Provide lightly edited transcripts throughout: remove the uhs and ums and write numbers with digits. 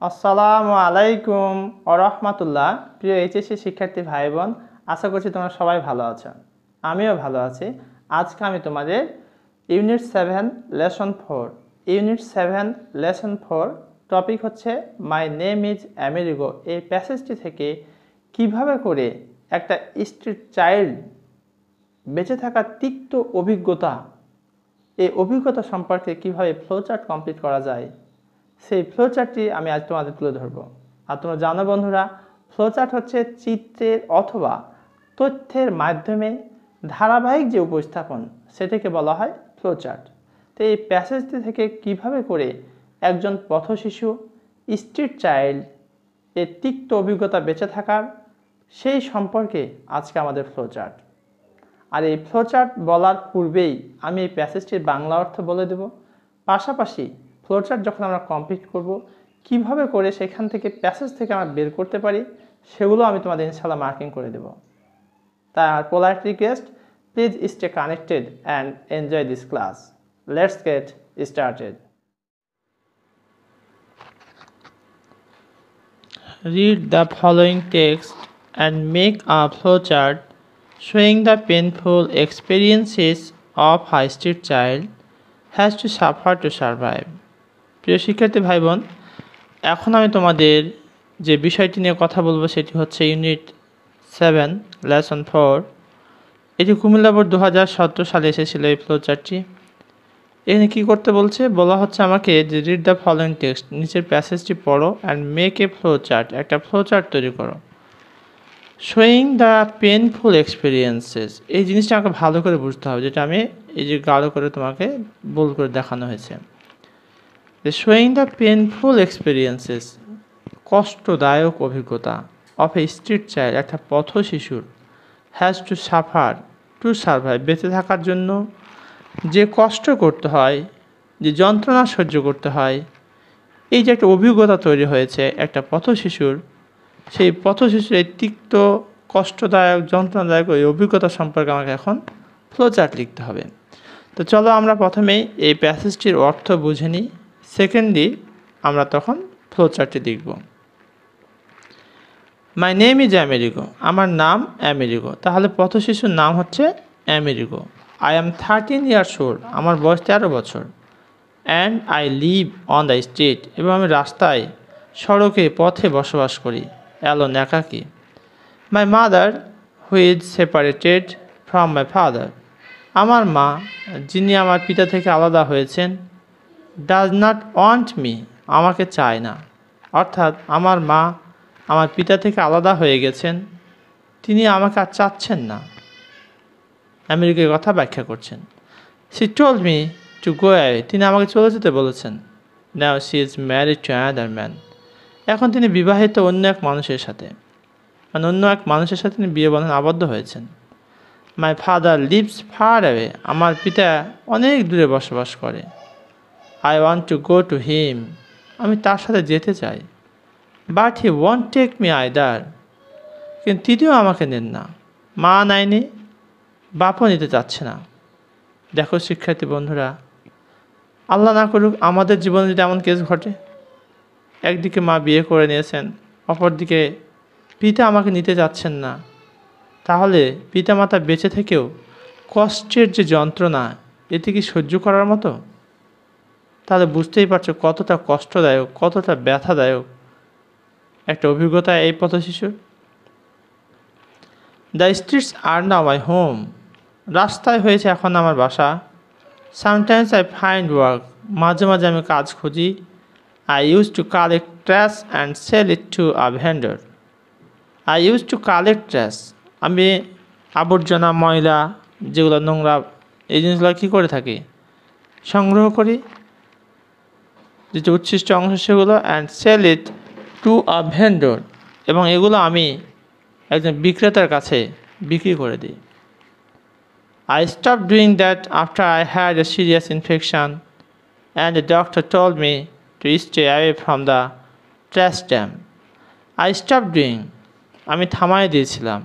আসসালামু আলাইকুম ওয়া রাহমাতুল্লাহ। প্রিয় এইচএসসি শিক্ষার্থী ভাই বোন, আশা করছি তোমরা সবাই ভালো আছো। আমিও ভালো আছি। আজকে আমি তোমাদের ইউনিট 7 লেসন 4 টপিক হচ্ছে মাই নেম ইজ আমেরিগো। এই প্যাসেজটি থেকে কিভাবে করে একটা স্ট্রিট চাইল্ড বেঁচে থাকার তিক্ত অভিজ্ঞতা, এই অভিজ্ঞতা সম্পর্কে কিভাবে ফ্লোচার্ট কমপ্লিট করা যায়, সেই ফ্লোচার্টটি আমি আজ তোমাদের তুলে ধরবো। আর তোমরা জানো বন্ধুরা, ফ্লোচার্ট হচ্ছে চিত্রের অথবা তথ্যের মাধ্যমে ধারাবাহিক যে উপস্থাপন, সেটাকে বলা হয় ফ্লোচার্ট। তো এই প্যাসেজটি থেকে কিভাবে করে একজন পথশিশু, স্ট্রিট চাইল্ড, এর তিক্ত অভিজ্ঞতা বেঁচে থাকার, সেই সম্পর্কে আজকে আমাদের ফ্লোচার্ট। আর এই ফ্লোচার্ট বলার পূর্বেই আমি এই প্যাসেজটির বাংলা অর্থ বলে দেব। পাশাপাশি ফ্লোচার্ট যখন আমরা কমপ্লিট করব, কিভাবে করে সেখান থেকে প্যাসেজ থেকে আমরা বের করতে পারি, সেগুলো আমি তোমাদের ইনশাআল্লাহ মার্কিং করে দেব। তাই আমার polite request, please stay connected and enjoy this class. Let's get started. Read the following text and make a flowchart showing the painful experiences of a street child has to suffer to survive. প্রিয় শিক্ষার্থী ভাই বোন, এখন আমি তোমাদের যে বিষয়টি নিয়ে কথা বলবো সেটি হচ্ছে ইউনিট 7 লেসন 4। এটি কুমিল্লা বোর্ড 2017 সালে এসেছিল এই ফ্লোচার্টটি। এখানে কী করতে বলছে, বলা হচ্ছে আমাকে যে রিড দ্য ফলোইং টেক্সট, নিচের প্যাসেজটি পড়ো অ্যান্ড মেক এ ফ্লোচার্ট, একটা ফ্লোচার্ট তৈরি করো। শোয়িং দ্য পেনফুল এক্সপিরিয়েন্সেস, এই জিনিসটা আমাকে ভালো করে বুঝতে হবে, যেটা আমি এই যে গাঢ় করে তোমাকে বোল্ড করে দেখানো হয়েছে। শোয়িং দ্য পেনফুল এক্সপিরিয়েন্সেস, কষ্টদায়ক অভিজ্ঞতা, অফ এ স্ট্রিট চাইল্ড, একটা পথ শিশুর, has to suffer to survive, বেঁচে থাকার জন্য যে কষ্ট করতে হয়, যে যন্ত্রণা সহ্য করতে হয়, এই যে একটা অভিজ্ঞতা তৈরি হয়েছে একটা পথ শিশুর, সেই পথ শিশুর এই তিক্ত, কষ্টদায়ক, যন্ত্রণাদায়ক ওই অভিজ্ঞতা সম্পর্কে আমাকে এখন ফ্লোচার্ট লিখতে হবে। তো চলো আমরা প্রথমেই এই প্যাসেজটির অর্থ বুঝে নিই, সেকেন্ডলি আমরা তখন ফ্লোচার্টটি লিখব। মাই নেম ইজ আমেরিগো, আমার নাম আমেরিগো। তাহলে পথ শিশুর নাম হচ্ছে Amerigo. I am 13 years old, আমার বয়স 13 বছর। And I live on the street, এবং আমি রাস্তায়, সড়কে, পথে বসবাস করি, অ্যালোন, একাকী। My mother who is separated from my father, আমার মা, যিনি আমার পিতা থেকে আলাদা হয়েছেন, ডাজ নট ওয়ান্ট মি, আমাকে চায় না। অর্থাৎ আমার মা আমার পিতা থেকে আলাদা হয়ে গেছেন, তিনি আমাকে আর চাচ্ছেন না। আমেরিকার কথা ব্যাখ্যা করছেন। She told me to go away, তিনি আমাকে চলে যেতে বলেছেন। Now she is married to another man, এখন তিনি বিবাহিত অন্য এক মানুষের সাথে, মানে অন্য এক মানুষের সাথে তিনি বিয়ে বন্ধনে আবদ্ধ হয়েছেন। My father lives far away, আমার পিতা অনেক দূরে বসবাস করে। I want to go to him, আমি তার সাথে যেতে চাই। But he won't take me either, কিন্তু তিনিও আমাকে নেন না। মা নেয়নি, বাপও নিতে চাচ্ছে না। দেখো শিক্ষার্থী বন্ধুরা, আল্লাহ না করুক আমাদের জীবনে যদি এমন কেস ঘটে, একদিকে মা বিয়ে করে নিয়েছেন, অপরদিকে পিতা আমাকে নিতে চাচ্ছেন না, তাহলে পিতামাতা বেঁচে থেকেও কষ্টের যে যন্ত্রণা, এতে কি সহ্য করার মতো? তাহলে বুঝতেই পারছো কতটা কষ্টদায়ক, কতটা ব্যথাদায়ক একটা অভিজ্ঞতা এই পথ শিশুর। The streets are now my home, রাস্তায় হয়েছে এখন আমার বাসা। সামটাইমস আই ফাইন্ড ওয়ার্ক, মাঝে মাঝে আমি কাজ খুঁজি। I use to collect trash and sell it to a vendor. I use to collect trash, আমি আবর্জনা, ময়লা, যেগুলো নোংরা, এই জিনিসগুলো কী করে থাকি, সংগ্রহ করি, যেটা উচ্ছিষ্ট অংশ সেগুলো, and sell it to a vendor, এবং এগুলো আমি একজন বিক্রেতার কাছে বিক্রি করে দিই। I stopped doing that after I had a serious infection and the doctor told me to stay away from the trash dam. I stopped doing, আমি থামাই দিয়েছিলাম,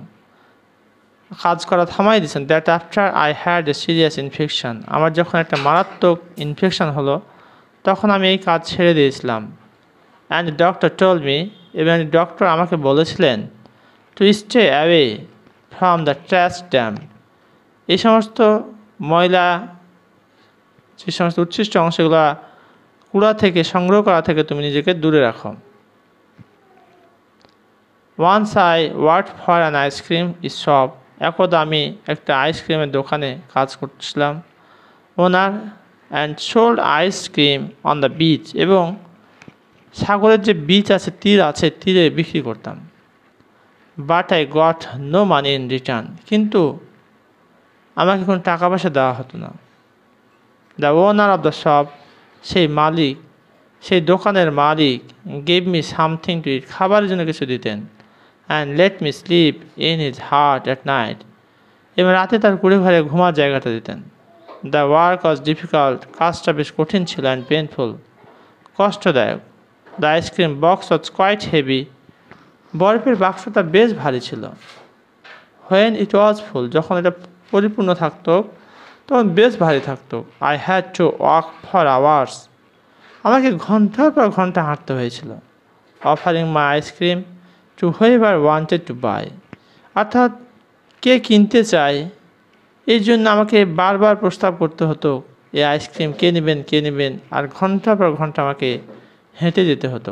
কাজ করা থামাই দিয়েছেন, that after I had a serious infection, আমার যখন একটা মারাত্মক ইনফেকশন হলো তখন আমি এই কাজ ছেড়ে দিয়েছিলাম। অ্যান্ড ডক্টর টোল্ড মি, এবং ডক্টর আমাকে বলেছিলেন to stay away from the trash dump, এই সমস্ত ময়লা, যে সমস্ত উচ্ছিষ্ট অংশগুলো কুড়া থেকে সংগ্রহ করা থেকে তুমি নিজেকে দূরে রাখো। Once I work for an ice cream shop, একদা আমি একটা আইসক্রিমের দোকানে কাজ করছিলাম। Owner and sold ice cream on the beach, এবং সাগরের যে বিচ আছে, তীর আছে, তীরে বিক্রি করতাম। But I got no money in return, কিন্তু আমাকে কোনো টাকা পয়সা দেওয়া হতো না। The owner of the shop, সেই মালিক, সেই দোকানের মালিক, gave me something to eat, খাবারের জন্য কিছু দিতেন। And let me sleep in his hut at night, এবং রাতে তার কুড়ে ঘরে ঘুমার জায়গাটা দিতেন। দ্য ওয়ার্ক ওয়াজ ডিফিকাল্ট, কাজটা বেশ কঠিন ছিল। অ্যান্ড পেনফুল, কষ্টদায়ক। The ice cream box was quite heavy, বরফের বাক্সটা বেশ ভারী ছিল। হোয়েন ইট ওয়াজ ফুল, যখন এটা পরিপূর্ণ থাকতো তখন বেশ ভারী থাকতো। I had to walk for hours, আমাকে ঘন্টার পর ঘন্টা হাঁটতে হয়েছিল। Offering my ice cream to whoever wanted to buy, অর্থাৎ কে কিনতে চায় এই জন্য আমাকে বারবার প্রস্তাব করতে হতো এই আইসক্রিম কে নেবেন, কে নেবেন, আর ঘন্টা পর ঘন্টা আমাকে হেঁটে যেতে হতো।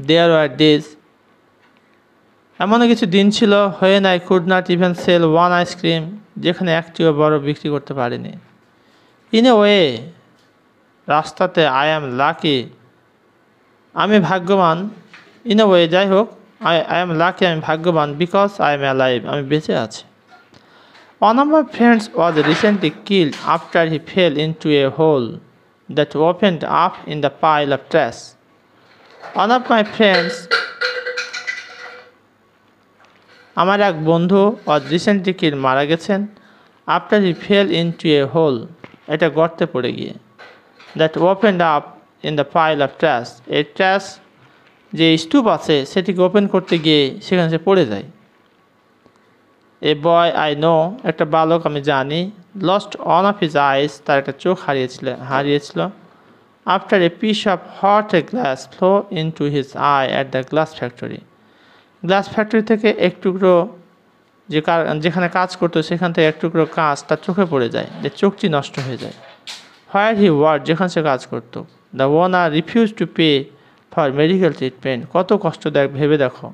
দেয়ার ওয়ার ডেজ, এমনও কিছু দিন ছিল, when I could not even sell one ice cream, যেখানে একটিও বরফ বিক্রি করতে পারিনি। ইন এ ওয়ে, রাস্তাতে আই অ্যাম লাকি, আমি ভাগ্যবান। ইন এ ওয়ে, যাই হোক, আই অ্যাম লাকি, আমি ভাগ্যবান। বিকজ আই এম অ্যালাইভ, আমি বেঁচে আছি। One of my friends was recently killed after he fell into a hole that opened up in the pile of trash. One of my friends, আমার এক বন্ধু was recently killed, মারা গেছেন, after he fell into a hole, এটা গর্তে পড়ে গিয়ে, that opened up in the pile of trash, এই ট্র্যাশ যে স্তূপ আছে সেটিকে ওপেন করতে গিয়ে সেখানে সে পড়ে যায়। এ বয় আই নো, একটা বালক আমি জানি, lost on of his eyes, তার একটা চোখ হারিয়েছিল। After a piece of hot a glass flow in to his eye at the glass factory, glass factory থেকে এক টুকরো, যেখানে কাজ করতো সেখান থেকে এক টুকরো কাঁচ তার চোখে পড়ে যায়, যে চোখটি নষ্ট হয়ে যায়। হোয়ার হি ওয়ার্ক, যেখানে সে কাজ করতো। The owner refuse to pay for medical treatment, কত কষ্টদায়ক ভেবে দেখো।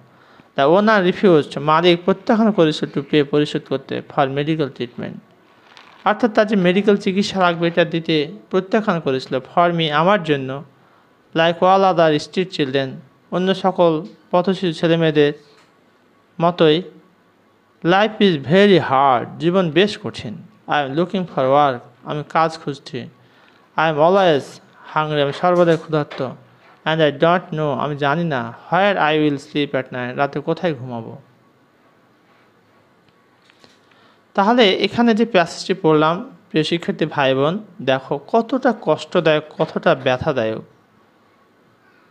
দ্য ওনার রিফিউজ, মালিক প্রত্যাখ্যান করেছিল, টু পে, পরিশোধ করতে, ফর মেডিকেল ট্রিটমেন্ট, অর্থাৎ তার যে মেডিকেল চিকিৎসা লাগবে এটা দিতে প্রত্যাখ্যান করেছিল। ফর মি, আমার জন্য। Like all other street children, অন্য সকল পথশিশু ছেলেমেয়েদের মতোই। লাইফ ইজ ভেরি হার্ড, জীবন বেশ কঠিন। I am looking for work, আমি কাজ খুঁজছি। আই এম অলওয়েজ হাংরি, আমি সর্বদাই ক্ষুধার্ত। অ্যান্ড আই ডোন্ট নো, আমি জানি না। Where I will slip at night, রাতে কোথায় ঘুমাবো। তাহলে এখানে যে প্যাসেজটি পড়লাম, প্রিয় শিক্ষার্থী ভাই বোন, দেখো কতটা কষ্টদায়ক, কতটা ব্যথাদায়ক,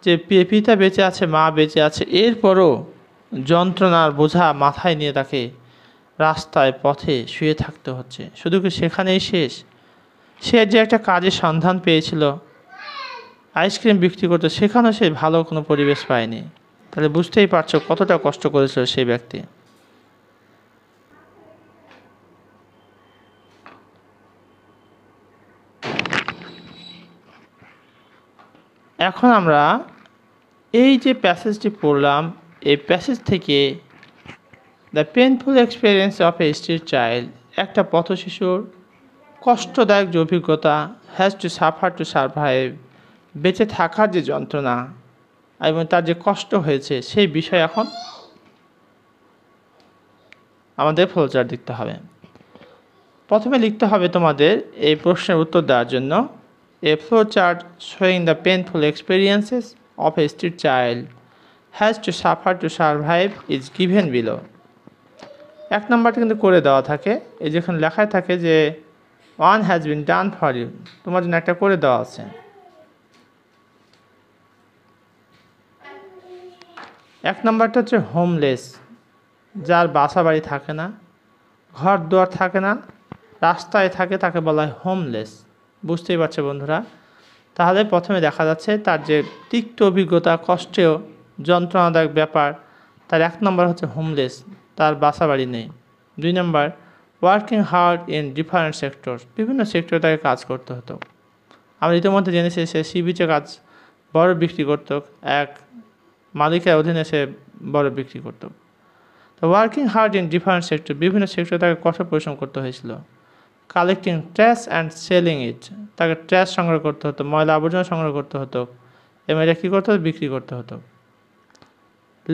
যে পিতা বেঁচে আছে, মা বেঁচে আছে, এরপরও যন্ত্রণার বোঝা মাথায় নিয়ে তাকে রাস্তায় পথে শুয়ে থাকতে হচ্ছে। শুধু কি সেখানেই শেষ? সে যে একটা কাজের সন্ধান পেয়েছিল, আইসক্রিম বিক্রি করতো, সেখানেও সে ভালো কোনো পরিবেশ পায়নি। তাহলে বুঝতেই পারছো কতটা কষ্ট করেছিল সেই ব্যক্তি। এখন আমরা এই যে প্যাসেজটি পড়লাম, এই প্যাসেজ থেকে the painful experience of a street child, একটা পথশিশুর কষ্টদায়ক যে অভিজ্ঞতা, has to suffer to survive, বেঁচে থাকার যে যন্ত্রণা এবং তার যে কষ্ট হয়েছে সেই বিষয় এখন আমাদের ফ্লোচার্ট লিখতে হবে। প্রথমে লিখতে হবে তোমাদের এই প্রশ্নের উত্তর দেওয়ার জন্য a flowchart showing the painful experiences of a street child has to suffer to survive is given below. এক নম্বরটা কিন্তু করে দেওয়া থাকে, এই যেখানে লেখায় থাকে যে one has been done for you, তোমার জন্য একটা করে দেওয়া আছে। এক নম্বরটা হচ্ছে হোমলেস, যার বাসা বাড়ি থাকে না, ঘর দুয়ার থাকে না, রাস্তায় থাকে, তাকে বলা হয় হোমলেস। বুঝতেই পারছো বন্ধুরা, তাহলে প্রথমে দেখা যাচ্ছে তার যে তিক্ত অভিজ্ঞতা, কষ্টেও যন্ত্রণাদায়ক ব্যাপার। তার 1 নম্বর হচ্ছে হোমলেস, তার বাসা বাড়ি নেই। 2 নম্বর working hard in different sector, বিভিন্ন সেক্টরে তাকে কাজ করতে হতো। আমরা ইতিমধ্যে জেনেছি সে সি বিচে কাজ, বরফ বিক্রি করত, এক মালিকের অধীনে সে বরফ বিক্রি করত। তো working hard in different sector, বিভিন্ন সেক্টরে তাকে কঠোর পরিশ্রম করতে হয়েছিল। কালেক্টিং ট্র্যাশ অ্যান্ড সেলিং ইট, তাকে ট্র্যাশ সংগ্রহ করতে হতো, ময়লা আবর্জনা সংগ্রহ করতে হতো এবং এটা কী করতে হতো, বিক্রি করতে হতো।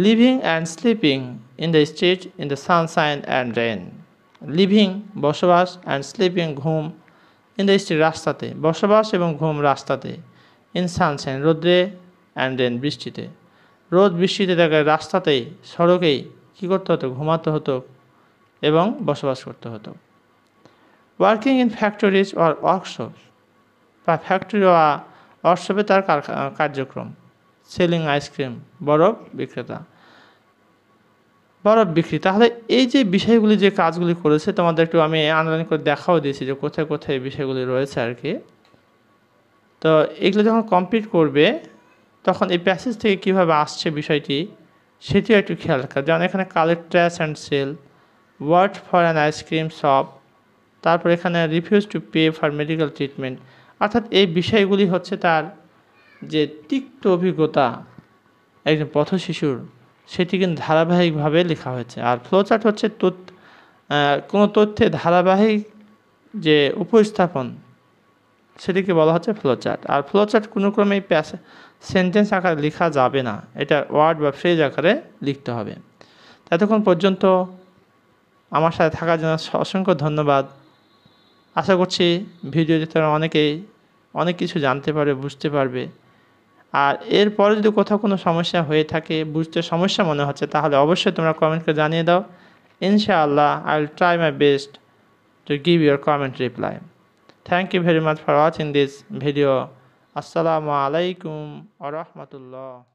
Living and sleeping in the street in the sunshine and rain, living বসবাস, অ্যান্ড স্লিপিং ঘুম, ইন দ্য স্ট্রিট রাস্তাতে, বসবাস এবং ঘুম রাস্তাতে, ইন সানশাইন রোদ্রে, অ্যান্ড রেন বৃষ্টিতে, রোদ বৃষ্টিতে তাকে রাস্তাতেই সড়কেই কী করতে হতো, ঘুমাতে হতো এবং বসবাস করতে হতো। Working in factories or workshop, বা ফ্যাক্টরি বা ওয়ার্কশপে তার কার্যক্রম। সেলিং আইসক্রিম, বরফ বিক্রেতা, বরফ বিক্রি। তাহলে এই যে বিষয়গুলি, যে কাজগুলি করেছে, তোমাদের একটু আমি আন্ডারলাইন করে দেখাও দিয়েছি যে কোথায় কোথায় এই বিষয়গুলি রয়েছে আর কি। তো এগুলো যখন কমপ্লিট করবে তখন এই প্যাসেজ থেকে কীভাবে আসছে বিষয়টি সেটিও একটু খেয়াল রাখা। যেমন এখানে collect trash and sell, work for an ice cream shop, তারপর এখানে refuse to pay for medical treatment. অর্থাৎ এই বিষয়গুলি হচ্ছে তার যে তিক্ত অভিজ্ঞতা একজন পথশিশুর, সেটি কিন্তু ধারাবাহিকভাবে লেখা হয়েছে। আর ফ্লোচার্ট হচ্ছে কোনো তথ্যের ধারাবাহিক যে উপস্থাপন, সেটিকে বলা হচ্ছে ফ্লোচার্ট। আর ফ্লোচার্ট কোনো ক্রমেই সেন্টেন্স আকারে লেখা যাবে না, এটা ওয়ার্ড বা ফ্রেজ আকারে লিখতে হবে। ততক্ষণ পর্যন্ত আমার সাথে থাকার জন্য অসংখ্য ধন্যবাদ। আশা করছি ভিডিওতে তোমরা অনেক কিছু জানতে পারবে, বুঝতে পারবে। আর এরপরে যদি কোথাও কোনো সমস্যা হয়ে থাকে, বুঝতে সমস্যা মনে হচ্ছে, তাহলে অবশ্যই তোমরা কমেন্ট করে জানিয়ে দাও। ইনশাআল্লাহ I will try my best to give your comment reply. Thank you very much for watching this video. Assalamu alaikum wa rahmatullah.